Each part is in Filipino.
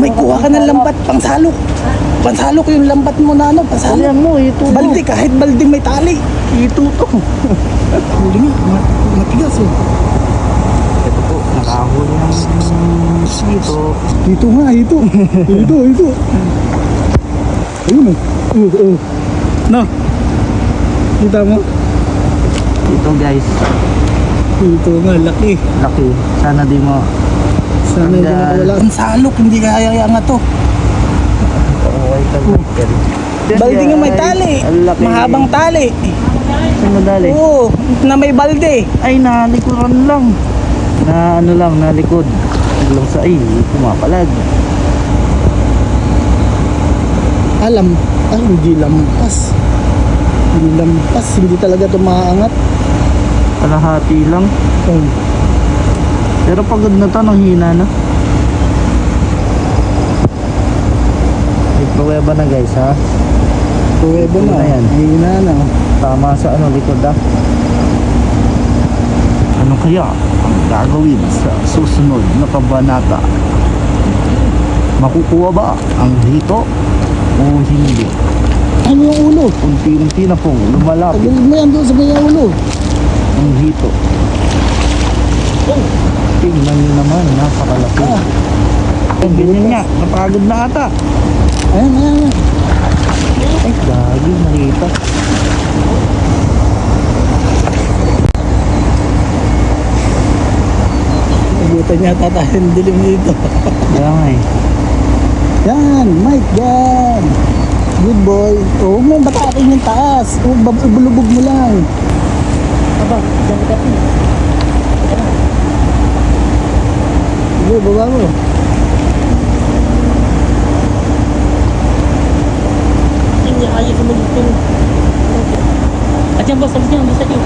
may kuha ka ng lambat, pangsalok. Pansalok yung lambat mo na ano, pansalok. Ayan mo, ito. Balde, kahit balding may tali. Ito to. Huli nga, matigas oh. Ito po, nakahuli ng ito. Ito nga, ito. Ito. Ayun oh. No. Kita mo? Ito guys, Ito nga, laki. laki. Sana di mo. Sana hindi nakawala. Ang salok, hindi kaya nga to. Pauway ka Michael. Balde nga may tali. Ang laki. Mahabang tali. Saan madali? Oo, na may balde. Ay, nalikuran lang. Na ano lang, nalikod. Biglang sa ay, pumapalag. Hindi lampas. Hindi talaga ito maaangat. Kalahati lang. Pero pagod na to, nang hina na. May pruweba na guys ha. Tuwebo na. Yan. Hina na. Tama sa ano, likod ha. Ano kaya ang gagawin sa susunod na kabanata? Makukuha ba ang hito o hindi? Ano yung ulo? Unti-unti na pong lumalapit Tagalin mo yan doon sa may ulo. ang hito. Tingnan nyo naman, napakalaki. Ang ganyan nga, napagod na ata. Ayan. Ay, gagi, nakita. Nagutan niya tatahin dilim dito. Kaya nga eh. Yan, Mike, yan. Good boy. Huwag mo batakin yung taas. Bulubog mo lang. Aba, dyan ka po. Sige, baba mo. Hindi kaya sumunod ko. At yan boss, sabi niya, basta yun.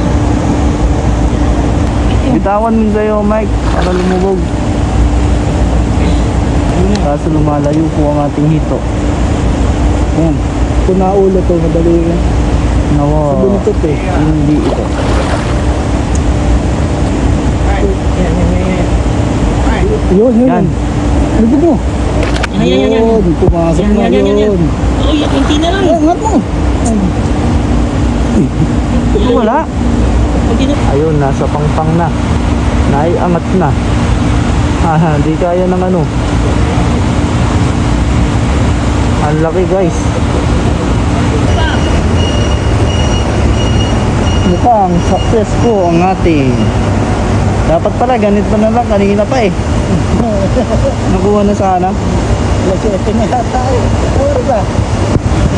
Bitawan mo sa'yo, Mike, para lumubog. Kaso lumalayo po ang ating hito. Yan. Kung naulo to, madali yan. Nawa, Sa buntot eh. hindi ito. Yun. Yan. Lubog mo. Yan. Yun, pumasok na Yan. yun. Uy, hindi na lang. Ay, angat mo. Ito wala. Hindi na. Ayun, nasa pangpang na. Naiangat na. Di kaya ng ano. Ang laki guys. Mukhang success po ang ating. Dapat pala ganito na lang kanina pa eh. Nakuha na sana. Ito na yata eh. Puro ba?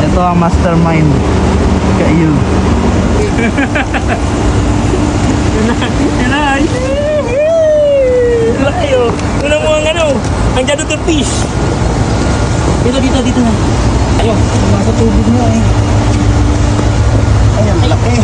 Ito ang mastermind. Kayo. Yan na. Ayo. Una mo ang ano. Ang jado to fish. Dito na. Ayo. Nasa tubig mo eh. Ayan, laki.